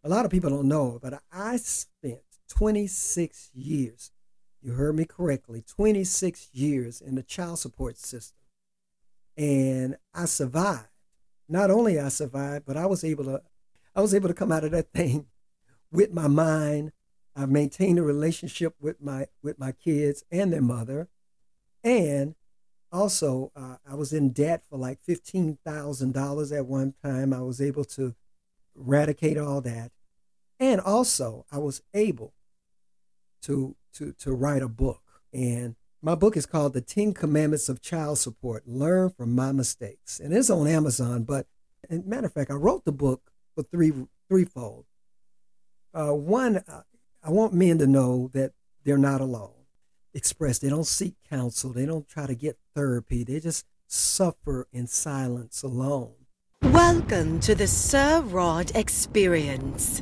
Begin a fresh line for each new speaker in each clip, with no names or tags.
A lot of people don't know, but I spent 26 years, you heard me correctly, 26 years in the child support system. And I survived. Not only I survived, but I was able to come out of that thing with my mind. I maintained a relationship with my kids and their mother. And also, I was in debt for like $15,000 at one time. I was able to eradicate all that. And also, I was able to write a book. And my book is called The 10 Commandments of Child Support, Learn from My Mistakes. And it's on Amazon. But, as a matter of fact, I wrote the book for threefold. One, I want men to know that they're not alone. Express, they don't seek counsel. They don't try to get therapy. They just suffer in silence alone.
Welcome to the Sir Rod Experience.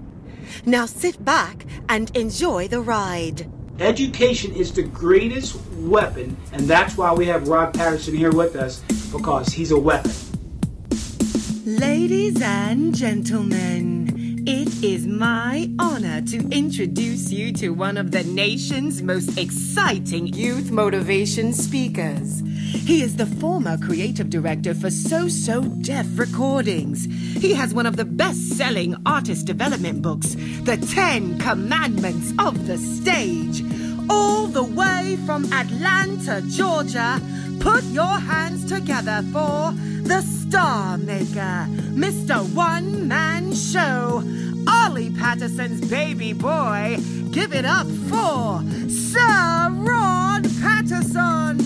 Now sit back and enjoy the ride.
Education is the greatest weapon, and that's why we have Rod Patterson here with us, because he's a weapon.
Ladies and gentlemen, it is my honor to introduce you to one of the nation's most exciting youth motivation speakers. He is the former creative director for So Deaf Recordings. He has one of the best-selling artist development books, The 10 Commandments of the Stage. All the way from Atlanta, Georgia, put your hands together for the Star Maker, Mr. One-Man Show, Ollie Patterson's baby boy. Give it up for Sir Rod Patterson.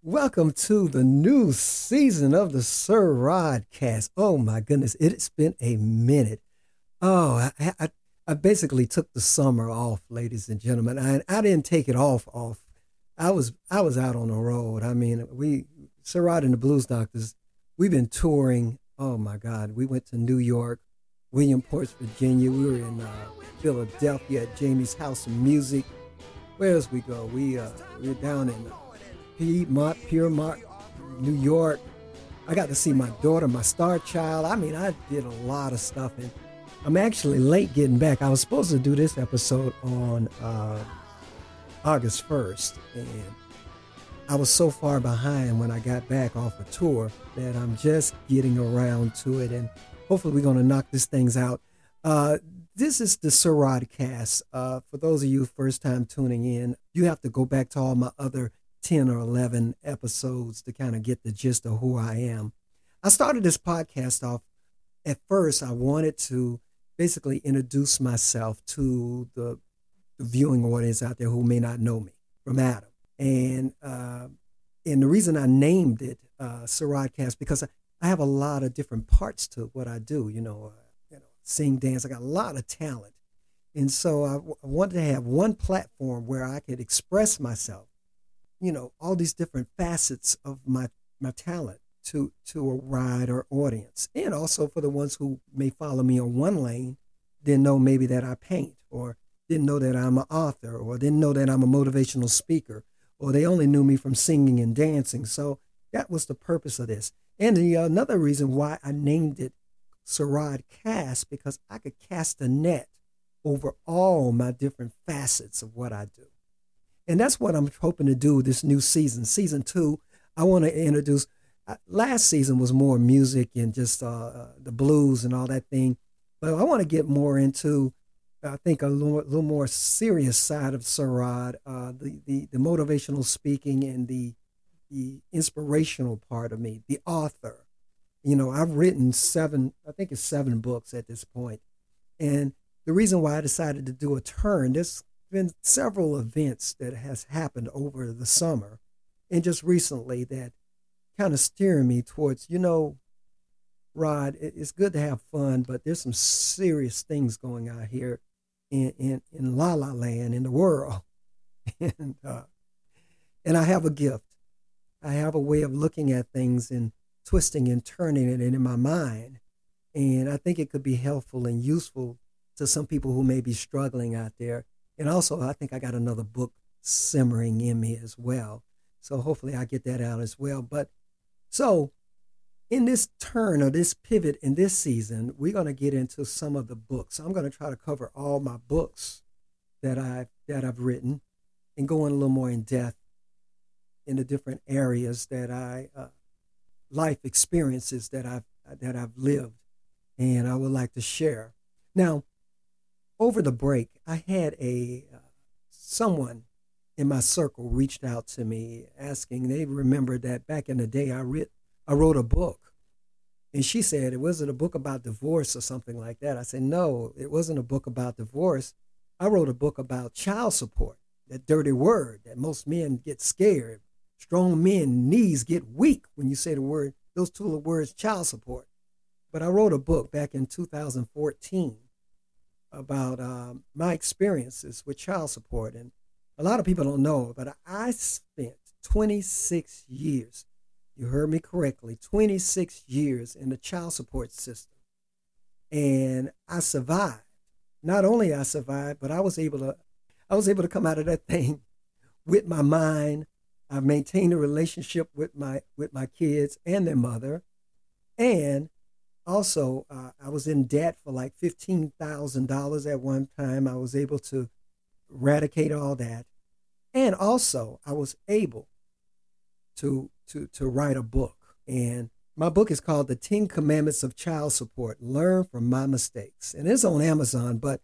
Welcome to the new season of the SirRodCast. Oh my goodness, it's been a minute. Oh, I basically took the summer off, ladies and gentlemen. I didn't take it off. I was out on the road. I mean, Sir Rod and the Blues Doctors, we've been touring. Oh my God, we went to New York, Williamsport, Virginia. We were in Philadelphia at Jamie's House of Music. Where else we go? We were down in Piermont, New York. I got to see my daughter, my star child. I mean, I did a lot of stuff, and I'm actually late getting back. I was supposed to do this episode on August 1st, and I was so far behind when I got back off a tour that I'm just getting around to it, and hopefully we're going to knock these things out. This is the SirRodCast. For those of you first time tuning in, you have to go back to all my other 10 or 11 episodes to kind of get the gist of who I am. I started this podcast off, at first, I wanted to basically introduce myself to the viewing audience out there who may not know me from Adam. And the reason I named it SirRodCast, because I have a lot of different parts to what I do, sing, dance. I got a lot of talent. And so I wanted to have one platform where I could express myself, all these different facets of my talent to a wider audience. And also for the ones who may follow me on one lane, didn't know maybe that I paint, or didn't know that I'm an author, or didn't know that I'm a motivational speaker, or they only knew me from singing and dancing. So that was the purpose of this. And another reason why I named it SirRodCast, because I could cast a net over all my different facets of what I do. And that's what I'm hoping to do this new season. Season 2, I want to introduce, last season was more music and just the blues and all that thing. But I want to get more into, I think, a little more serious side of Sir Rod, the motivational speaking and the inspirational part of me, the author. I've written 7 books at this point. And the reason why I decided to do a turn, there's been several events that has happened over the summer and just recently that kind of steering me towards, Rod, it's good to have fun, but there's some serious things going on here in La La Land, in the world. and I have a gift. I have a way of looking at things and twisting and turning it in my mind. And I think it could be helpful and useful to some people who may be struggling out there. And also, I think I got another book simmering in me as well. So hopefully I get that out as well. But so in this turn or this pivot in this season, we're going to get into some of the books. I'm going to try to cover all my books that I've written and go in a little more in depth in the different areas that life experiences that I've lived and I would like to share. Now, over the break, I had someone in my circle reached out to me asking, they remembered that back in the day I wrote a book. And she said, was it a book about divorce or something like that? I said, no, it wasn't a book about divorce. I wrote a book about child support, that dirty word that most men get scared. Strong men knees get weak when you say those two words, child support. But I wrote a book back in 2014 about my experiences with child support. And a lot of people don't know, but I spent 26 years, you heard me correctly, 26 years in the child support system. And I survived. Not only I survived, but I was able to come out of that thing with my mind. I maintained a relationship with my kids and their mother. And also, I was in debt for like $15,000 at one time. I was able to eradicate all that. And also, I was able to write a book. And my book is called The 10 Commandments of Child Support, Learn from My Mistakes. And it's on Amazon, but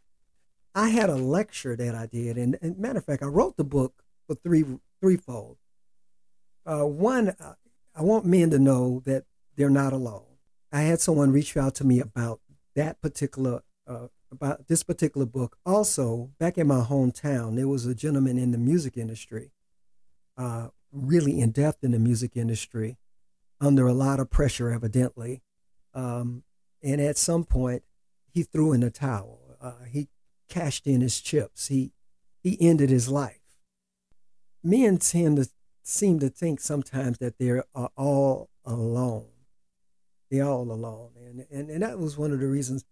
I had a lecture that I did. And matter of fact, I wrote the book for threefold. One, I want men to know that they're not alone. I had someone reach out to me about that particular, about this particular book. Also, back in my hometown, there was a gentleman in the music industry, really in depth in the music industry, under a lot of pressure, evidently. And at some point, he threw in the towel. He cashed in his chips. He ended his life. Men seem to think sometimes that they're all alone. They're all alone. And that was one of the reasons.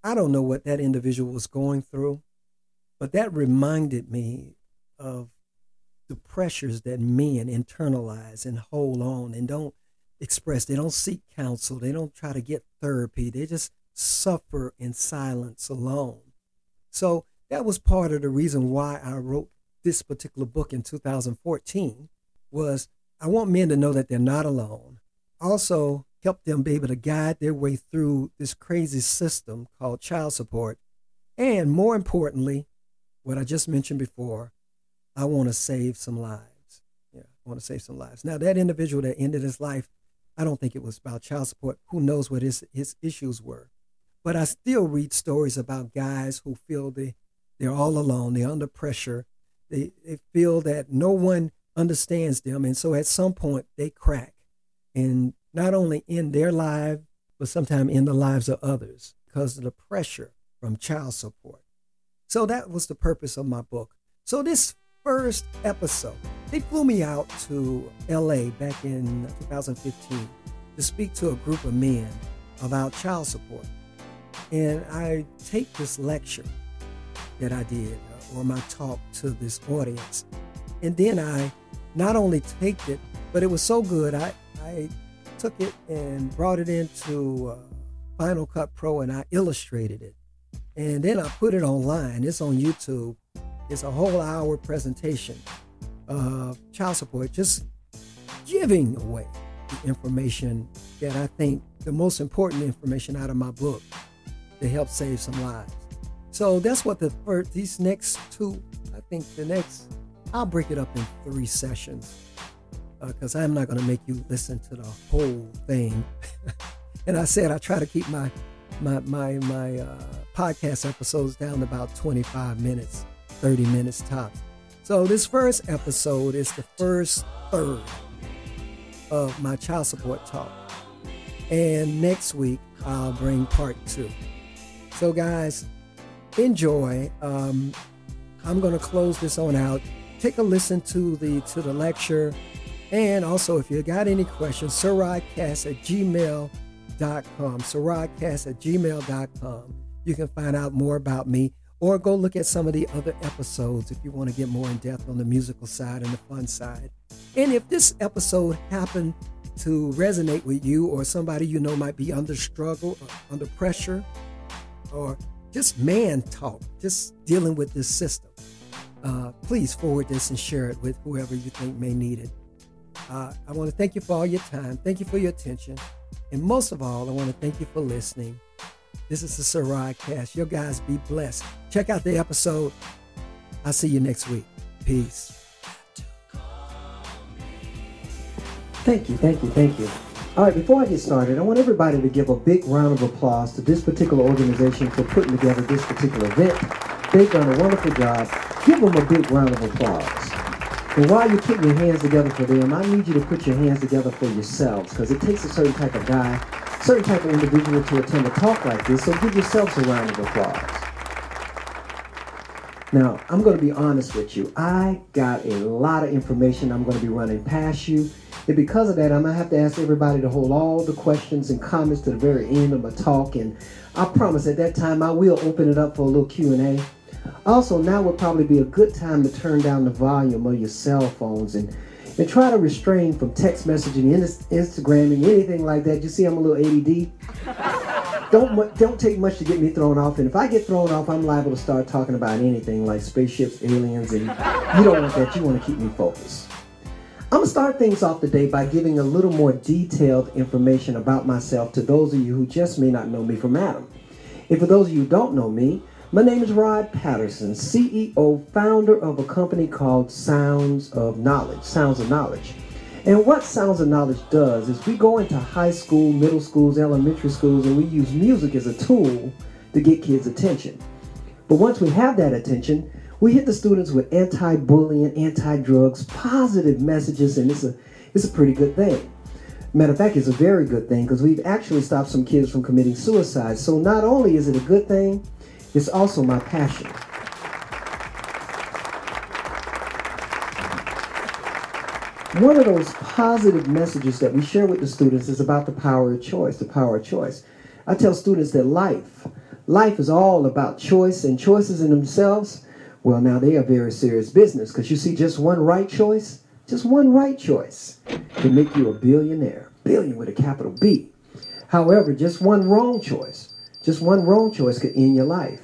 I don't know what that individual was going through, but that reminded me of the pressures that men internalize and hold on and don't express. They don't seek counsel. They don't try to get therapy. They just suffer in silence alone. So that was part of the reason why I wrote this particular book in 2014 was I want men to know that they're not alone. Also, help them be able to guide their way through this crazy system called child support. And more importantly, what I just mentioned before, I want to save some lives. Yeah, I want to save some lives. Now, that individual that ended his life, I don't think it was about child support. Who knows what his issues were. But I still read stories about guys who feel they're all alone. They're under pressure. They feel that no one understands them. And so at some point, they crack. And not only in their life, but sometimes in the lives of others because of the pressure from child support. So that was the purpose of my book. So this first episode, they flew me out to LA back in 2015 to speak to a group of men about child support. And I take this lecture that I did or my talk to this audience. And then I not only taped it, but it was so good, I took it and brought it into Final Cut Pro and I illustrated it. And then I put it online. It's on YouTube. It's a whole hour presentation of child support, just giving away the information that I think the most important information out of my book to help save some lives. So that's what these next two, I think I'll break it up in 3 sessions because I'm not going to make you listen to the whole thing. And I said I try to keep my my podcast episodes down to about 25 minutes, 30 minutes tops. So this first episode is the first third of my child support talk. And next week, I'll bring part 2. So guys, enjoy. I'm going to close this on out. Take a listen to the lecture. And also, if you got any questions, SirRodCast@gmail.com. SirRodCast@gmail.com. You can find out more about me, or go look at some of the other episodes if you want to get more in depth on the musical side and the fun side. And if this episode happened to resonate with you, or somebody you know might be under struggle, or under pressure, or just man talk, just dealing with this system, please forward this and share it with whoever you think may need it. I want to thank you for all your time. Thank you for your attention. And most of all, I want to thank you for listening. This is the SirRodCast. Your guys be blessed. Check out the episode. I'll see you next week. Peace. Thank you. All right, before I get started, I want everybody to give a big round of applause to this particular organization for putting together this particular event. They've done a wonderful job. Give them a big round of applause. And while you're putting your hands together for them, I need you to put your hands together for yourselves, because it takes a certain type of guy, certain type of individual to attend a talk like this, so give yourselves a round of applause. Now, I'm going to be honest with you. I got a lot of information I'm going to be running past you, and because of that, I'm going to have to ask everybody to hold all the questions and comments to the very end of my talk, and I promise at that time I will open it up for a little Q&A. Also, now would probably be a good time to turn down the volume of your cell phones and try to restrain from text messaging, Instagramming, anything like that. You see, I'm a little ADD. Don't take much to get me thrown off. And if I get thrown off, I'm liable to start talking about anything like spaceships, aliens, and you don't want that. You want to keep me focused. I'm going to start things off today by giving a little more detailed information about myself to those of you who just may not know me from Adam. And for those of you who don't know me, my name is Rod Patterson, CEO, founder of a company called Sounds of Knowledge. And what Sounds of Knowledge does is we go into high school, middle schools, elementary schools, and we use music as a tool to get kids' attention. But once we have that attention, we hit the students with anti-bullying, anti-drugs, positive messages, and it's a pretty good thing. Matter of fact, it's a very good thing, because we've actually stopped some kids from committing suicide. So not only is it a good thing, it's also my passion. One of those positive messages that we share with the students is about the power of choice, I tell students that life is all about choice, and choices in themselves, well, now they are very serious business, because you see, just one right choice can make you a billionaire. Billion with a capital B. However, just one wrong choice could end your life.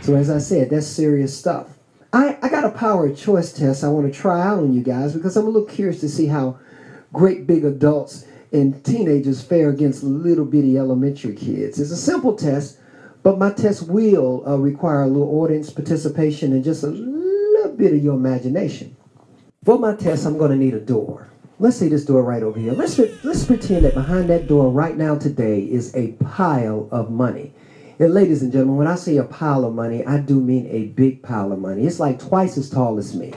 So as I said, that's serious stuff. I got a power of choice test I want to try out on you guys, because I'm a little curious to see how great big adults and teenagers fare against little bitty elementary kids. It's a simple test, but my test will require a little audience participation and just a little bit of your imagination. For my test, I'm going to need a door. Let's see this door right over here. Let's pretend that behind that door right now today is a pile of money. And ladies and gentlemen, when I say a pile of money, I do mean a big pile of money. It's like twice as tall as me.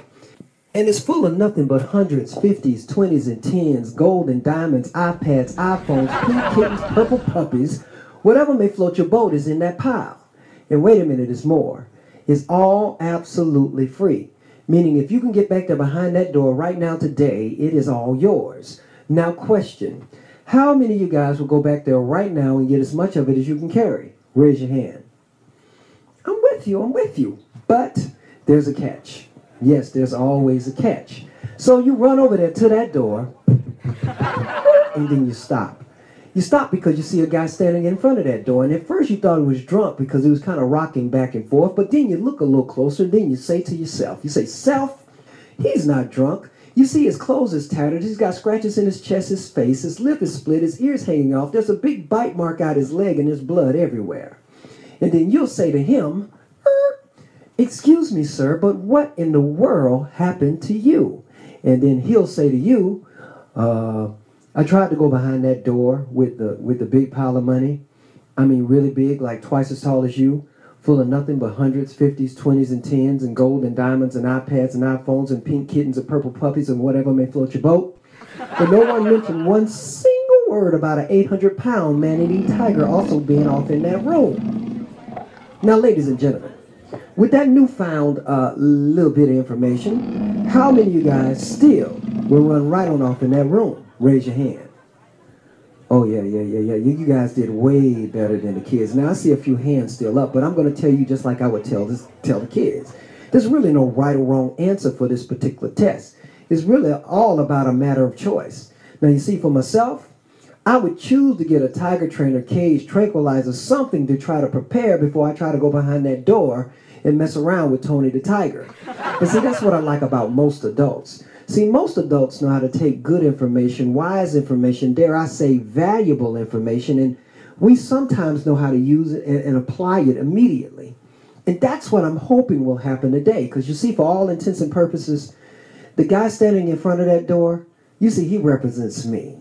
And it's full of nothing but hundreds, 50s, 20s, and 10s, gold and diamonds, iPads, iPhones, pink kittens, purple puppies. Whatever may float your boat is in that pile. And wait a minute, there's more. It's all absolutely free. Meaning if you can get back there behind that door right now today, it is all yours. Now question, how many of you guys will go back there right now and get as much of it as you can carry? Raise your hand. I'm with you. But there's a catch. Yes, there's always a catch. So you run over there to that door, and then you stop. You stop because you see a guy standing in front of that door, and at first you thought he was drunk because he was kind of rocking back and forth, but then you look a little closer, and then you say to yourself, self, he's not drunk. You see his clothes is tattered, he's got scratches in his chest, his face, his lip is split, his ears hanging off, there's a big bite mark out his leg, and there's blood everywhere. And then you'll say to him, excuse me, sir, but what in the world happened to you? And then he'll say to you, I tried to go behind that door with the big pile of money, I mean really big, like twice as tall as you, full of nothing but hundreds, 50s, 20s, and 10s, and gold and diamonds and iPads and iPhones and pink kittens and purple puppies and whatever may float your boat. But no one mentioned one single word about an 800-pound man-eating tiger also being off in that room. Now, ladies and gentlemen, with that newfound little bit of information, how many of you guys still will run right on off in that room? Raise your hand. Oh, yeah. You guys did way better than the kids. Now, I see a few hands still up, but I'm going to tell you just like I would tell the kids. There's really no right or wrong answer for this particular test. It's really all about a matter of choice. Now, you see, for myself, I would choose to get a tiger trainer, cage, tranquilizer, something to try to prepare before I try to go behind that door and mess around with Tony the Tiger. And see, that's what I like about most adults. See, most adults know how to take good information, wise information, dare I say valuable information, and we sometimes know how to use it and apply it immediately. And that's what I'm hoping will happen today, because you see, for all intents and purposes, the guy standing in front of that door, you see, he represents me.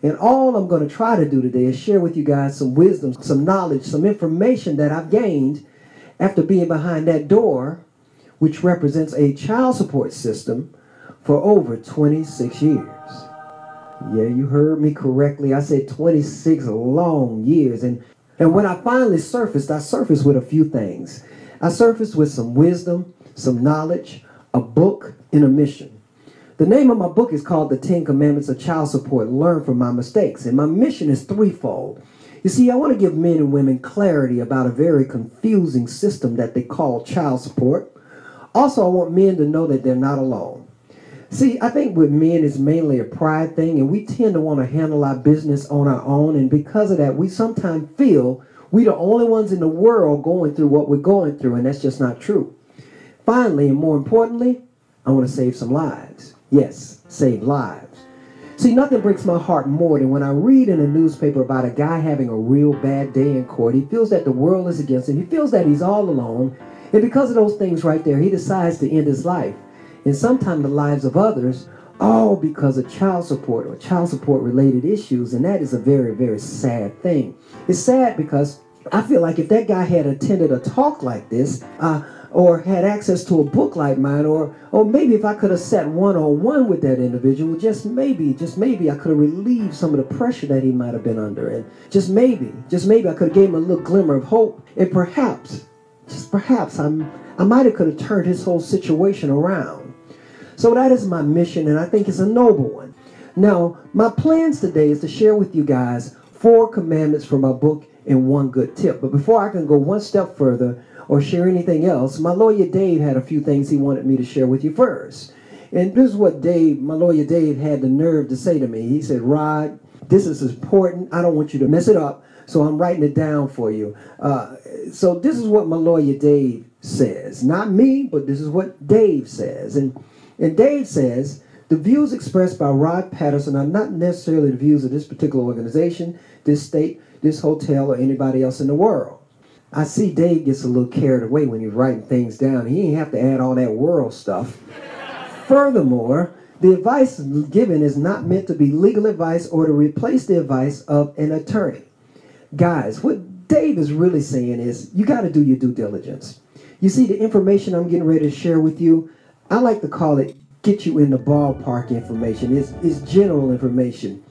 And all I'm going to try to do today is share with you guys some wisdom, some knowledge, some information that I've gained after being behind that door, which represents a child support system for over 26 years. Yeah, you heard me correctly. I said 26 long years. And when I finally surfaced, I surfaced with a few things. I surfaced with some wisdom, some knowledge, a book, and a mission. The name of my book is called The 10 Commandments of Child Support, Learn from My Mistakes. And my mission is threefold. You see, I want to give men and women clarity about a very confusing system that they call child support. Also, I want men to know that they're not alone. See, I think with men it's mainly a pride thing, and we tend to want to handle our business on our own. And because of that, we sometimes feel we're the only ones in the world going through what we're going through, and that's just not true. Finally, and more importantly, I want to save some lives. Yes, save lives. See, nothing breaks my heart more than when I read in a newspaper about a guy having a real bad day in court. He feels that the world is against him. He feels that he's all alone. And because of those things right there, he decides to end his life. And sometimes the lives of others, all because of child support or child support related issues. And that is a very, very sad thing. It's sad because I feel like if that guy had attended a talk like this, or had access to a book like mine, or maybe if I could have sat one-on-one with that individual, just maybe I could have relieved some of the pressure that he might have been under. And just maybe I could have gave him a little glimmer of hope. And perhaps, I might have could have turned his whole situation around. So that is my mission, and I think it's a noble one. Now, my plans today is to share with you guys 4 commandments from my book and 1 good tip. But before I can go one step further, or share anything else, my lawyer Dave had a few things he wanted me to share with you first. And this is what my lawyer Dave had the nerve to say to me. He said, Rod, this is important. I don't want you to mess it up, so I'm writing it down for you. So this is what my lawyer Dave says. Not me, but this is what Dave says. And Dave says, the views expressed by Rod Patterson are not necessarily the views of this particular organization, this state, this hotel, or anybody else in the world. I see Dave gets a little carried away when he's writing things down. He ain't have to add all that world stuff. Furthermore, the advice given is not meant to be legal advice or to replace the advice of an attorney. Guys, what Dave is really saying is you got to do your due diligence. You see, the information I'm getting ready to share with you, I like to call it get you in the ballpark information. It's general information.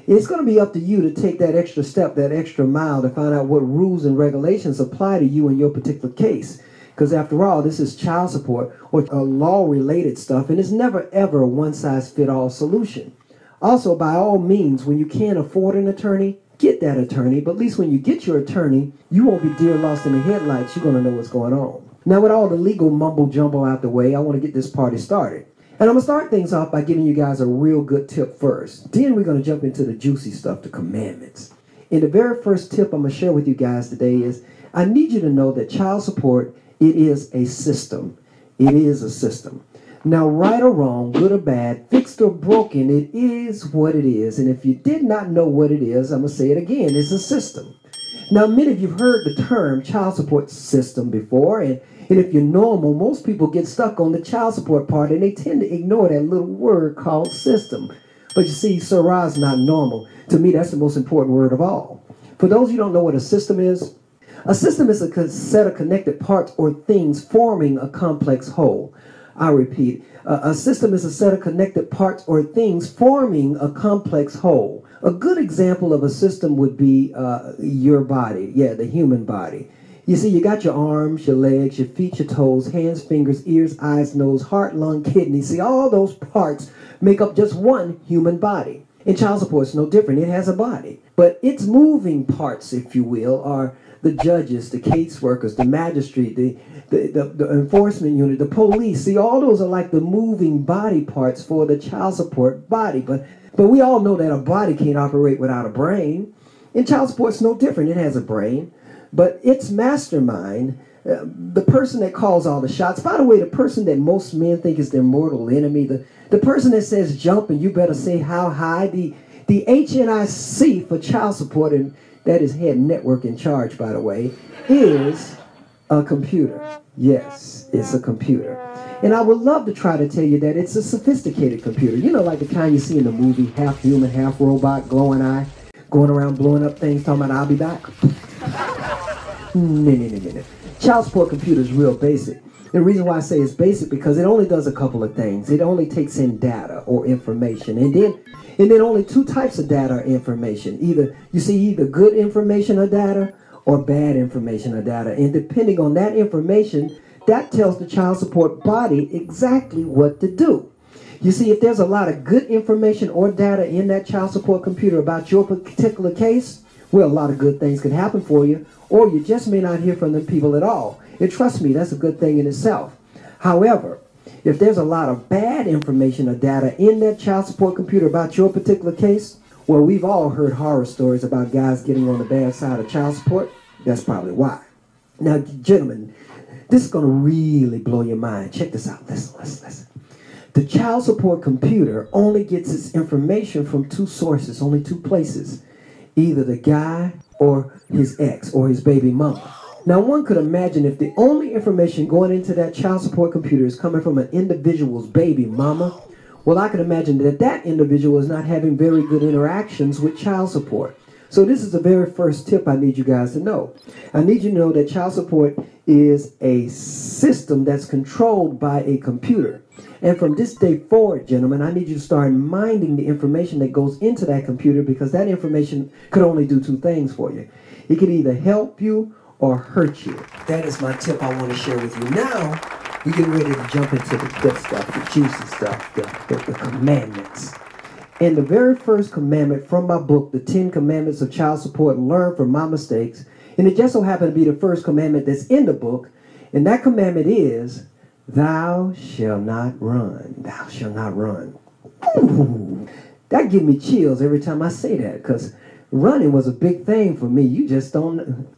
It's going to be up to you to take that extra step, that extra mile to find out what rules and regulations apply to you in your particular case. Because after all, this is child support or law-related stuff, and it's never ever a one-size-fit-all solution. Also, by all means, when you can't afford an attorney, get that attorney. But at least when you get your attorney, you won't be deer lost in the headlights. You're going to know what's going on. Now, with all the legal mumble-jumble out the way, I want to get this party started. And I'm going to start things off by giving you guys a real good tip first. Then we're going to jump into the juicy stuff, the commandments. And the very first tip I'm going to share with you guys today is I need you to know that child support, it is a system. It is a system. Now, right or wrong, good or bad, fixed or broken, it is what it is. And if you did not know what it is, I'm going to say it again, it's a system. Now, many of you have heard the term child support system before, and if you're normal, most people get stuck on the child support part, and they tend to ignore that little word called system. But you see, Sir Rod's not normal. To me, that's the most important word of all. For those who don't know what a system is a set of connected parts or things forming a complex whole. I repeat, a system is a set of connected parts or things forming a complex whole. A good example of a system would be your body, the human body. You see, you got your arms, your legs, your feet, your toes, hands, fingers, ears, eyes, nose, heart, lung, kidney. See, all those parts make up just one human body. In child support, it's no different. It has a body. But its moving parts, if you will, are the judges, the caseworkers, the magistrate, the enforcement unit, the police. See, all those are like the moving body parts for the child support body. But we all know that a body can't operate without a brain. In child support, it's no different. It has a brain. But its mastermind, the person that calls all the shots, by the way, the person that most men think is their mortal enemy, the person that says jump and you better say how high, the HNIC for child support, and that is head network in charge, by the way, is a computer. Yes, it's a computer. And I would love to try to tell you that it's a sophisticated computer. You know, like the kind you see in the movie, half human, half robot, glowing eye, going around blowing up things, talking about I'll be back. No. Child support computer is real basic. The reason why I say it's basic because it only does a couple of things. It only takes in data or information, and then only two types of data or information. Either good information or data, or bad information or data. And depending on that information, that tells the child support body exactly what to do. You see, if there's a lot of good information or data in that child support computer about your particular case, well, a lot of good things can happen for you, or you just may not hear from the people at all. And trust me, that's a good thing in itself. However, if there's a lot of bad information or data in that child support computer about your particular case, well, we've all heard horror stories about guys getting on the bad side of child support. That's probably why. Now, gentlemen, this is going to really blow your mind. Check this out. Listen. The child support computer only gets its information from two sources, only two places. Either the guy or his ex or his baby mama. Now, one could imagine if the only information going into that child support computer is coming from an individual's baby mama, well, I can imagine that that individual is not having very good interactions with child support. So this is the very first tip I need you guys to know. I need you to know that child support is a system that's controlled by a computer. And from this day forward, gentlemen, I need you to start minding the information that goes into that computer, because that information could only do two things for you. It could either help you or hurt you. That is my tip I want to share with you. Now, we get ready to jump into the good stuff, the juicy stuff, the commandments. And the very first commandment from my book, The 10 Commandments of Child Support, Learn from My Mistakes, and it just so happened to be the first commandment that's in the book, and that commandment is, thou shalt not run. Thou shalt not run. Ooh, that gives me chills every time I say that, because running was a big thing for me. You just don't...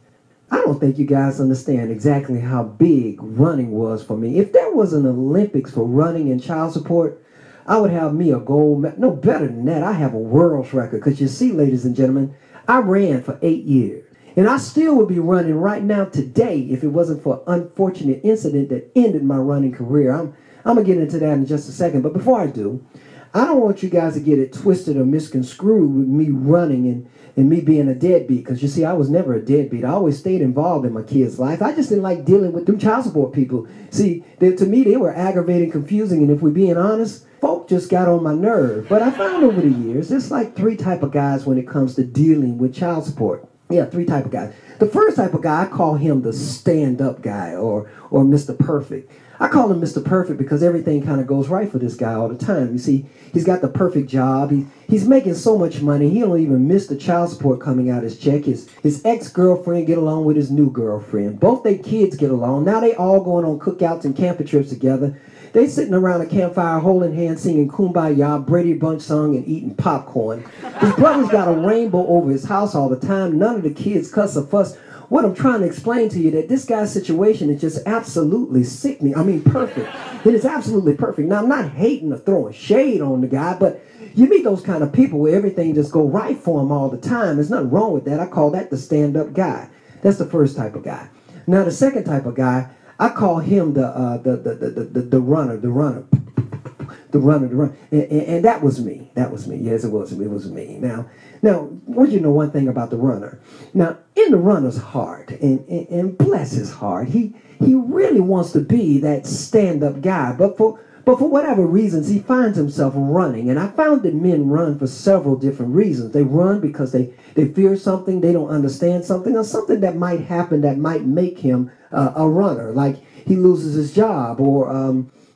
I don't think you guys understand exactly how big running was for me. If there was an Olympics for running and child support, I would have me a gold medal. No, better than that, I have a world's record. Because you see, ladies and gentlemen, I ran for 8 years. And I still would be running right now today if it wasn't for an unfortunate incident that ended my running career. I'm going to get into that in just a second. But before I do, I don't want you guys to get it twisted or misconstrued with me running and me being a deadbeat. Because you see, I was never a deadbeat. I always stayed involved in my kids' life. I just didn't like dealing with them child support people. See, to me, they were aggravating, confusing, and if we're being honest, folk just got on my nerve. But I found over the years, there's like three type of guys when it comes to dealing with child support. Yeah, three type of guys. The first type of guy, I call him the stand-up guy or Mr. Perfect. I call him Mr. Perfect because everything kind of goes right for this guy all the time. You see, he's got the perfect job. He's making so much money, he don't even miss the child support coming out his check. His ex-girlfriend get along with his new girlfriend. Both their kids get along. Now they all going on cookouts and camping trips together. They sitting around a campfire holding hands, singing Kumbaya, Brady Bunch song, and eating popcorn. His brother's got a rainbow over his house all the time. None of the kids cuss or fuss. What I'm trying to explain to you that this guy's situation is just absolutely sickening. I mean, perfect. It is absolutely perfect. Now, I'm not hating or throwing shade on the guy, but you meet those kind of people where everything just go right for him all the time. There's nothing wrong with that. I call that the stand-up guy. That's the first type of guy. Now, the second type of guy, I call him the runner. The The runner. And that was me. That was me. Yes, it was. It was me. Now, I want you to know one thing about the runner. Now, in the runner's heart, and bless his heart, he really wants to be that stand-up guy. But for whatever reasons, he finds himself running. And I found that men run for several different reasons. They run because they fear something, they don't understand something, or something that might happen that might make him a runner. Like he loses his job or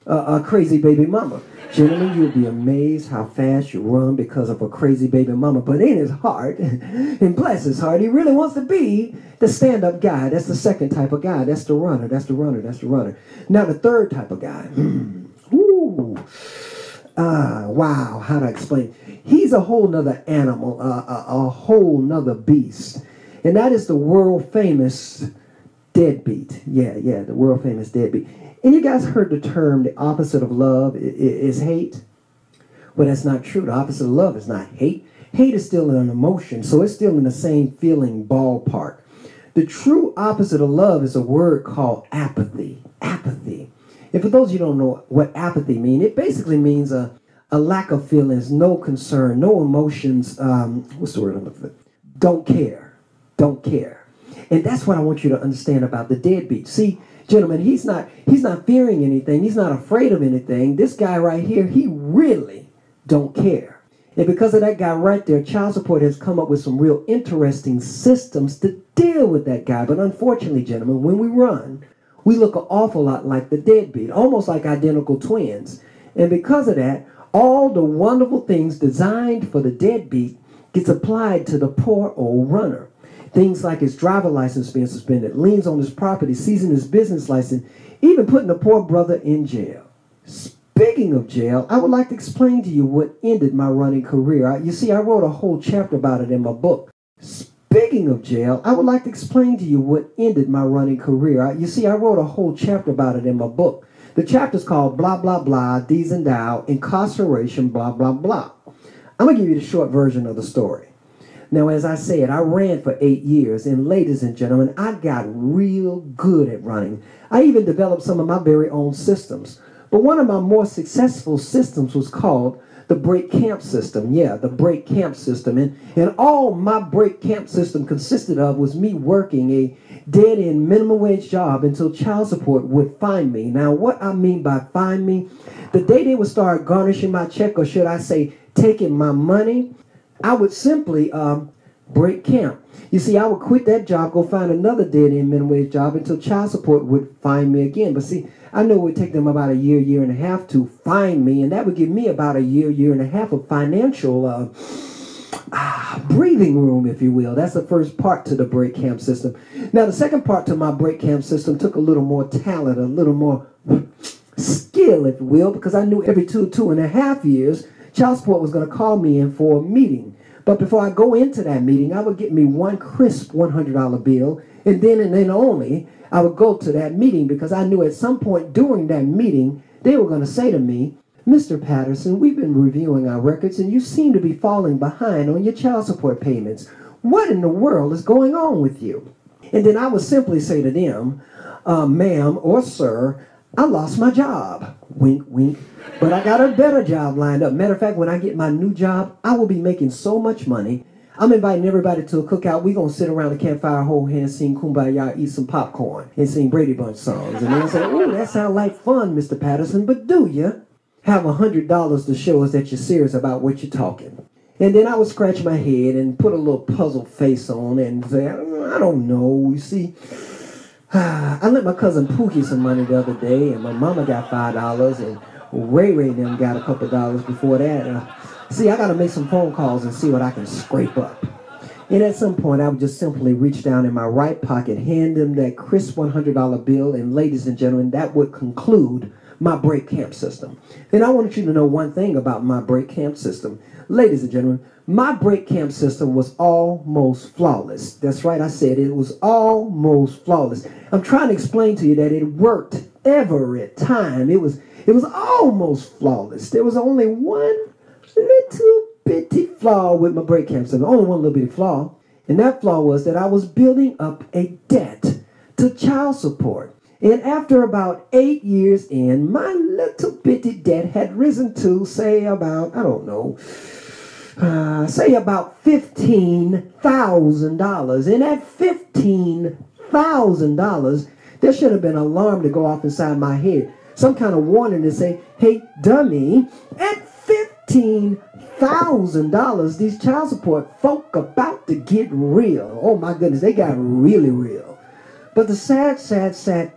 a crazy baby mama. Gentlemen, you'll be amazed how fast you run because of a crazy baby mama. But in his heart, and bless his heart, he really wants to be the stand-up guy. That's the second type of guy. That's the runner. That's the runner. That's the runner. Now, the third type of guy. Wow, how to explain? He's a whole nother animal, a whole nother beast. And that is the world-famous deadbeat. Yeah, the world-famous deadbeat. And you guys heard the term, the opposite of love is hate? Well, that's not true. The opposite of love is not hate. Hate is still an emotion, so it's still in the same feeling ballpark. The true opposite of love is a word called apathy. Apathy. And for those of you who don't know what apathy means, it basically means a lack of feelings, no concern, no emotions. What's the word I'm looking for? Don't care. Don't care. And that's what I want you to understand about the deadbeat. See, gentlemen, he's not fearing anything. He's not afraid of anything. This guy right here, he really don't care. And because of that guy right there, child support has come up with some real interesting systems to deal with that guy. But unfortunately, gentlemen, when we run, we look an awful lot like the deadbeat, almost like identical twins. And because of that, all the wonderful things designed for the deadbeat gets applied to the poor old runner. Things like his driver license being suspended, liens on his property, seizing his business license, even putting the poor brother in jail. Speaking of jail, I would like to explain to you what ended my running career. You see, I wrote a whole chapter about it in my book. Speaking of jail, I would like to explain to you what ended my running career. You see, I wrote a whole chapter about it in my book. The chapter's called blah, blah, blah, D's and Dow, incarceration, blah, blah, blah. I'm going to give you the short version of the story. Now, as I said, I ran for 8 years, and ladies and gentlemen, I got real good at running. I even developed some of my very own systems. But one of my more successful systems was called the break camp system. Yeah, the break camp system. And all my break camp system consisted of was me working a dead-end minimum wage job until child support would find me. Now, what I mean by find me, the day they would start garnishing my check, or should I say taking my money, I would simply break camp. You see, I would quit that job, go find another dead-end minimum wage job until child support would find me again. But see, I know it would take them about a year and a half to find me, and that would give me about a year and a half of financial breathing room, if you will. That's the first part to the break camp system. Now, the second part to my break camp system took a little more talent, a little more skill, if you will, because I knew every 2.5 years, child support was going to call me in for a meeting. But before I go into that meeting, I would get me one crisp $100 bill, and then only I would go to that meeting, because I knew at some point during that meeting, they were going to say to me, Mr. Patterson, we've been reviewing our records, and you seem to be falling behind on your child support payments. What in the world is going on with you? And then I would simply say to them, ma'am or sir, I lost my job. Wink, wink. But I got a better job lined up. Matter of fact, when I get my new job, I will be making so much money. I'm inviting everybody to a cookout. We're going to sit around the campfire, hold hands, sing Kumbaya, eat some popcorn, and sing Brady Bunch songs. And they'll say, oh, that sounds like fun, Mr. Patterson, but do you have $100 to show us that you're serious about what you're talking? And then I would scratch my head and put a little puzzled face on and say, I don't know. You see, I lent my cousin Pookie some money the other day, and my mama got $5, and Ray and them got a couple dollars before that. See, I got to make some phone calls and see what I can scrape up. And at some point, I would just simply reach down in my right pocket, hand them that crisp $100 bill, and ladies and gentlemen, that would conclude my break camp system. And I want you to know one thing about my break camp system. Ladies and gentlemen, my break camp system was almost flawless. That's right, I said it was almost flawless. I'm trying to explain to you that it worked every time. It was almost flawless. There was only one little bitty flaw with my break camp system. Only one little bitty flaw. And that flaw was that I was building up a debt to child support. And after about 8 years in, my little bitty debt had risen to, say, about, I don't know, say about $15,000. And at $15,000, there should have been an alarm to go off inside my head. Some kind of warning to say, hey, dummy, at $15,000, these child support folk about to get real. Oh my goodness, they got really real. But the sad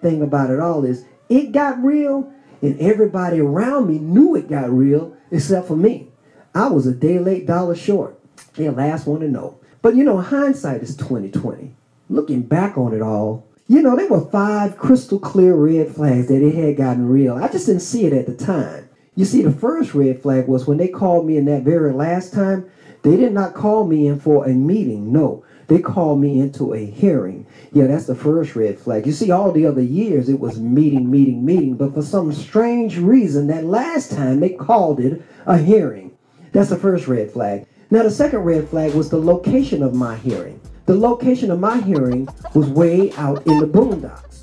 thing about it all is it got real, and everybody around me knew it got real except for me. I was a day late, dollar short. They're the last one to know. But you know, hindsight is 20/20. Looking back on it all, you know, there were 5 crystal clear red flags that it had gotten real. I just didn't see it at the time. You see, the first red flag was when they called me in that very last time, they did not call me in for a meeting. No, they called me into a hearing. Yeah, that's the first red flag. You see, all the other years it was meeting. But for some strange reason, that last time they called it a hearing. That's the first red flag. Now, the second red flag was the location of my hearing. The location of my hearing was way out in the boondocks.